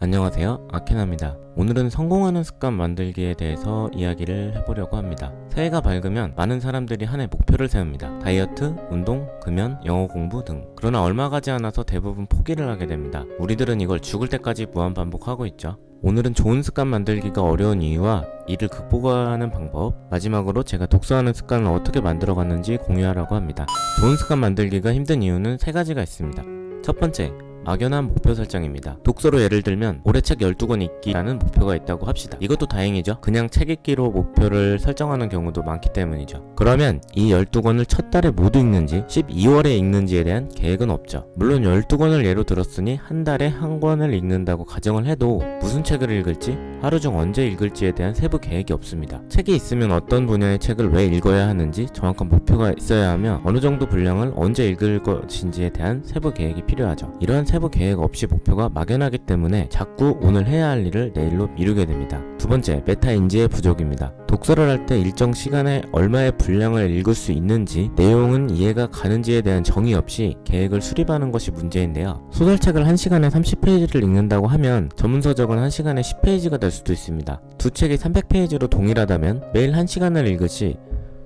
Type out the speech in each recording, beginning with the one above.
안녕하세요, 아케나입니다. 오늘은 성공하는 습관 만들기에 대해서 이야기를 해보려고 합니다. 새해가 밝으면 많은 사람들이 한 해 목표를 세웁니다. 다이어트, 운동, 금연, 영어 공부 등. 그러나 얼마 가지 않아서 대부분 포기를 하게 됩니다. 우리들은 이걸 죽을 때까지 무한 반복하고 있죠. 오늘은 좋은 습관 만들기가 어려운 이유와 이를 극복하는 방법, 마지막으로 제가 독서하는 습관을 어떻게 만들어갔는지 공유하려고 합니다. 좋은 습관 만들기가 힘든 이유는 세 가지가 있습니다. 첫 번째, 막연한 목표 설정입니다. 독서로 예를 들면 올해 책 12권 읽기라는 목표가 있다고 합시다. 이것도 다행이죠. 그냥 책 읽기로 목표를 설정하는 경우도 많기 때문이죠. 그러면 이 12권을 첫 달에 모두 읽는지 12월에 읽는지에 대한 계획은 없죠. 물론 12권을 예로 들었으니 한 달에 한 권을 읽는다고 가정을 해도 무슨 책을 읽을지, 하루 중 언제 읽을지에 대한 세부 계획이 없습니다. 책이 있으면 어떤 분야의 책을 왜 읽어야 하는지 정확한 목표가 있어야 하며 어느 정도 분량을 언제 읽을 것인지에 대한 세부 계획이 필요하죠. 이러한 세부 계획 없이 목표가 막연하기 때문에 자꾸 오늘 해야 할 일을 내일로 미루게 됩니다. 두 번째, 메타 인지의 부족입니다. 독서를 할 때 일정 시간에 얼마의 분량을 읽을 수 있는지, 내용은 이해가 가는지에 대한 정의 없이 계획을 수립하는 것이 문제인데요. 소설책을 1시간에 30페이지를 읽는다고 하면 전문서적은 1시간에 10페이지가 될 수도 있습니다. 두 책이 300페이지로 동일하다면 매일 1시간을 읽으시,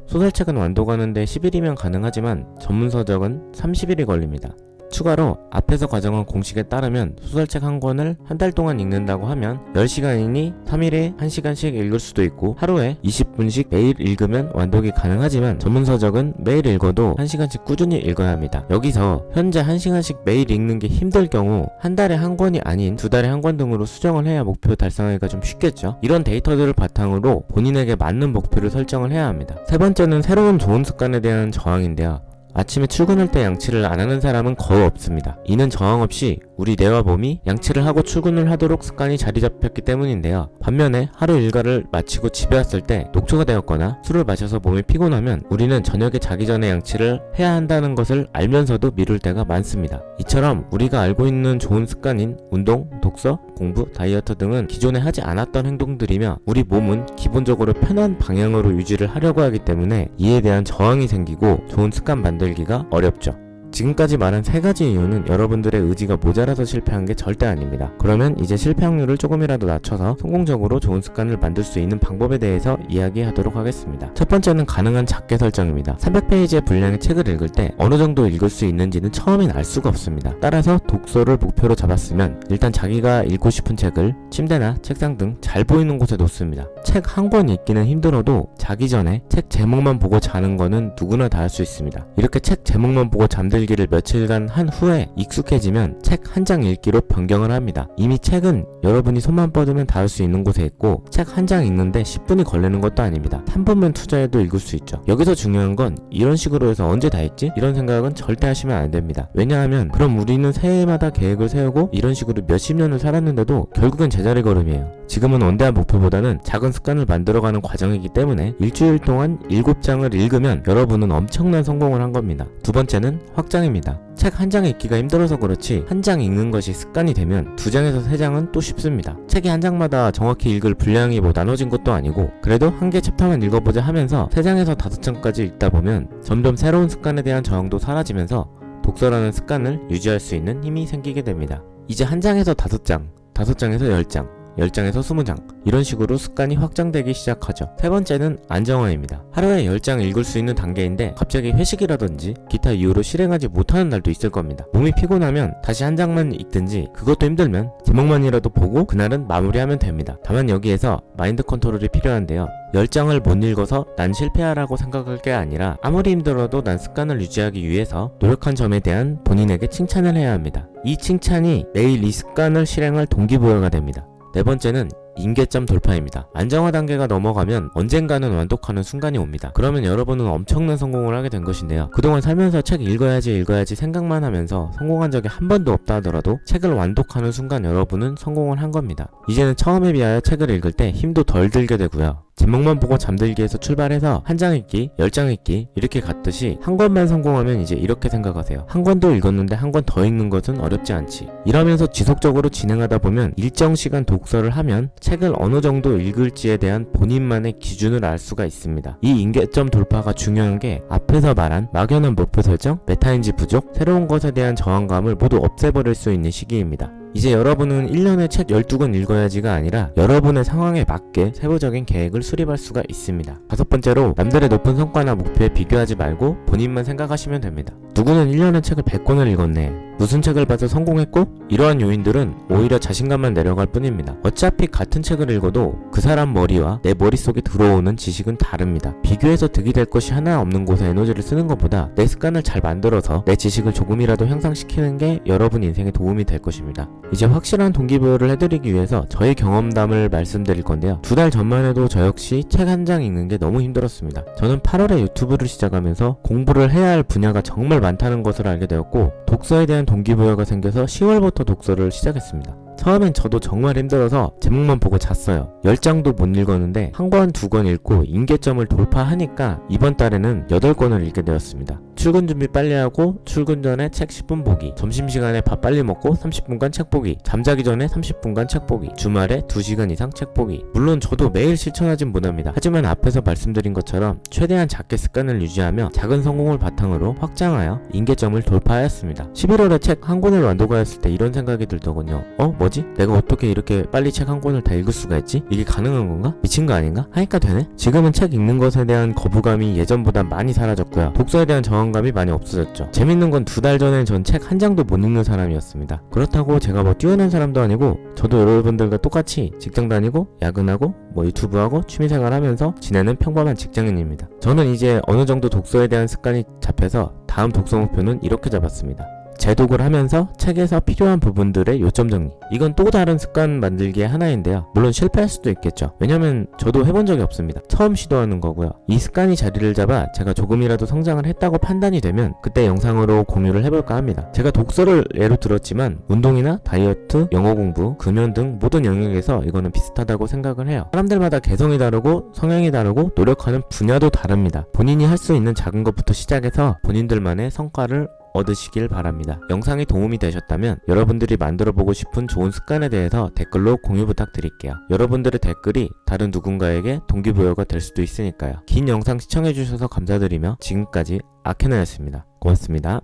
소설책은 완독하는데 10일이면 가능하지만 전문서적은 30일이 걸립니다. 추가로 앞에서 가정한 공식에 따르면 소설책 한 권을 한 달 동안 읽는다고 하면 10시간이니 3일에 1시간씩 읽을 수도 있고 하루에 20분씩 매일 읽으면 완독이 가능하지만 전문서적은 매일 읽어도 1시간씩 꾸준히 읽어야 합니다. 여기서 현재 1시간씩 매일 읽는 게 힘들 경우 한 달에 한 권이 아닌 두 달에 한 권 등으로 수정을 해야 목표 달성하기가 좀 쉽겠죠. 이런 데이터들을 바탕으로 본인에게 맞는 목표를 설정을 해야 합니다. 세 번째는 새로운 좋은 습관에 대한 저항인데요. 아침에 출근할 때 양치를 안 하는 사람은 거의 없습니다. 이는 저항 없이 우리 뇌와 몸이 양치를 하고 출근을 하도록 습관이 자리 잡혔기 때문인데요. 반면에 하루 일과를 마치고 집에 왔을 때 녹초가 되었거나 술을 마셔서 몸이 피곤하면 우리는 저녁에 자기 전에 양치를 해야 한다는 것을 알면서도 미룰 때가 많습니다. 이처럼 우리가 알고 있는 좋은 습관인 운동, 독서, 공부, 다이어트 등은 기존에 하지 않았던 행동들이며 우리 몸은 기본적으로 편한 방향으로 유지를 하려고 하기 때문에 이에 대한 저항이 생기고 좋은 습관 만들기가 어렵죠. 지금까지 말한 세 가지 이유는 여러분들의 의지가 모자라서 실패한 게 절대 아닙니다. 그러면 이제 실패 확률을 조금이라도 낮춰서 성공적으로 좋은 습관을 만들 수 있는 방법에 대해서 이야기하도록 하겠습니다. 첫 번째는 가능한 작게 설정입니다. 300페이지의 분량의 책을 읽을 때 어느 정도 읽을 수 있는지는 처음엔 알 수가 없습니다. 따라서 독서를 목표로 잡았으면 일단 자기가 읽고 싶은 책을 침대나 책상 등 잘 보이는 곳에 놓습니다. 책 한 권 읽기는 힘들어도 자기 전에 책 제목만 보고 자는 거는 누구나 다 할 수 있습니다. 이렇게 책 제목만 보고 잠들기를 며칠간 한 후에 익숙해지면 책 한 장 읽기로 변경을 합니다. 이미 책은 여러분이 손만 뻗으면 닿을 수 있는 곳에 있고 책 한 장 읽는데 10분이 걸리는 것도 아닙니다. 3분만 투자해도 읽을 수 있죠. 여기서 중요한 건 이런 식으로 해서 언제 다 읽지? 이런 생각은 절대 하시면 안 됩니다. 왜냐하면 그럼 우리는 새해마다 계획을 세우고 이런 식으로 몇십 년을 살았는데도 결국엔 제자리 걸음이에요. 지금은 원대한 목표보다는 작은 습관을 만들어가는 과정이기 때문에 일주일 동안 7장을 읽으면 여러분은 엄청난 성공을 한 겁니다. 두 번째는 확장입니다. 책 한 장 읽기가 힘들어서 그렇지 한 장 읽는 것이 습관이 되면 2장에서 3장은 또 쉽습니다. 책이 한 장마다 정확히 읽을 분량이 나눠진 것도 아니고 그래도 한 개 챕터만 읽어보자 하면서 3장에서 5장까지 읽다 보면 점점 새로운 습관에 대한 저항도 사라지면서 독서라는 습관을 유지할 수 있는 힘이 생기게 됩니다. 이제 한 장에서 5장, 5장에서 10장, 10장에서 20장 이런 식으로 습관이 확장되기 시작하죠. 세 번째는 안정화입니다. 하루에 10장 읽을 수 있는 단계인데 갑자기 회식이라든지 기타 이유로 실행하지 못하는 날도 있을 겁니다. 몸이 피곤하면 다시 한 장만 읽든지 그것도 힘들면 제목만이라도 보고 그날은 마무리하면 됩니다. 다만 여기에서 마인드 컨트롤이 필요한데요. 10장을 못 읽어서 난 실패하라고 생각할 게 아니라 아무리 힘들어도 난 습관을 유지하기 위해서 노력한 점에 대한 본인에게 칭찬을 해야 합니다. 이 칭찬이 내일 이 습관을 실행할 동기부여가 됩니다. 네 번째는 임계점 돌파입니다. 안정화 단계가 넘어가면 언젠가는 완독하는 순간이 옵니다. 그러면 여러분은 엄청난 성공을 하게 된 것인데요. 그동안 살면서 책 읽어야지 생각만 하면서 성공한 적이 한 번도 없다 하더라도 책을 완독하는 순간 여러분은 성공을 한 겁니다. 이제는 처음에 비하여 책을 읽을 때 힘도 덜 들게 되고요. 제목만 보고 잠들기에서 출발해서 한 장 읽기, 10장 읽기 이렇게 갔듯이 한 권만 성공하면 이제 이렇게 생각하세요. 한 권도 읽었는데 한 권 더 읽는 것은 어렵지 않지. 이러면서 지속적으로 진행하다 보면 일정 시간 독서를 하면 책을 어느 정도 읽을지에 대한 본인만의 기준을 알 수가 있습니다. 이 임계점 돌파가 중요한 게 앞에서 말한 막연한 목표 설정, 메타인지 부족, 새로운 것에 대한 저항감을 모두 없애버릴 수 있는 시기입니다. 이제 여러분은 1년에 책 12권 읽어야지가 아니라 여러분의 상황에 맞게 세부적인 계획을 수립할 수가 있습니다. 5번째로 남들의 높은 성과나 목표에 비교하지 말고 본인만 생각하시면 됩니다. 누구는 1년에 책을 100권을 읽었네. 무슨 책을 봐서 성공했고? 이러한 요인들은 오히려 자신감만 내려갈 뿐입니다. 어차피 같은 책을 읽어도 그 사람 머리와 내 머릿속에 들어오는 지식은 다릅니다. 비교해서 득이 될 것이 하나 없는 곳에 에너지를 쓰는 것보다 내 습관을 잘 만들어서 내 지식을 조금이라도 향상시키는 게 여러분 인생에 도움이 될 것입니다. 이제 확실한 동기부여를 해드리기 위해서 저의 경험담을 말씀드릴 건데요. 2달 전만 해도 저 역시 책 한 장 읽는 게 너무 힘들었습니다. 저는 8월에 유튜브를 시작하면서 공부를 해야 할 분야가 정말 많다는 것을 알게 되었고 독서에 대한 동기부여가 생겨서 10월부터 독서를 시작했습니다. 처음엔 저도 정말 힘들어서 제목만 보고 잤어요. 10장도 못 읽었는데 한 권, 2권 읽고 임계점을 돌파하니까 이번 달에는 8권을 읽게 되었습니다. 출근 준비 빨리 하고 출근 전에 책 10분 보기, 점심시간에 밥 빨리 먹고 30분간 책 보기, 잠자기 전에 30분간 책 보기, 주말에 2시간 이상 책 보기. 물론 저도 매일 실천하진 못합니다. 하지만 앞에서 말씀드린 것처럼 최대한 작게 습관을 유지하며 작은 성공을 바탕으로 확장하여 임계점을 돌파하였습니다. 11월에 책 한 권을 완독하였을 때 이런 생각이 들더군요. 뭐지? 내가 어떻게 이렇게 빨리 책 한 권을 다 읽을 수가 있지? 이게 가능한 건가? 미친 거 아닌가? 하니까 되네? 지금은 책 읽는 것에 대한 거부감이 예전보다 많이 사라졌고요. 독서에 대한 저항감이 많이 없어졌죠. 재밌는 건 2달 전엔 전 책 한 장도 못 읽는 사람이었습니다. 그렇다고 제가 뭐 뛰어난 사람도 아니고 저도 여러분들과 똑같이 직장 다니고 야근하고 유튜브하고 취미생활 하면서 지내는 평범한 직장인입니다. 저는 이제 어느 정도 독서에 대한 습관이 잡혀서 다음 독서 목표는 이렇게 잡았습니다. 재독을 하면서 책에서 필요한 부분들의 요점 정리. 이건 또 다른 습관 만들기의 하나인데요. 물론 실패할 수도 있겠죠. 왜냐면 저도 해본 적이 없습니다. 처음 시도하는 거고요. 이 습관이 자리를 잡아 제가 조금이라도 성장을 했다고 판단이 되면 그때 영상으로 공유를 해볼까 합니다. 제가 독서를 예로 들었지만 운동이나 다이어트, 영어 공부, 금연 등 모든 영역에서 이거는 비슷하다고 생각을 해요. 사람들마다 개성이 다르고 성향이 다르고 노력하는 분야도 다릅니다. 본인이 할 수 있는 작은 것부터 시작해서 본인들만의 성과를 얻으시길 바랍니다. 영상이 도움이 되셨다면 여러분들이 만들어보고 싶은 좋은 습관에 대해서 댓글로 공유 부탁드릴게요. 여러분들의 댓글이 다른 누군가에게 동기부여가 될 수도 있으니까요. 긴 영상 시청해주셔서 감사드리며 지금까지 아케나였습니다. 고맙습니다.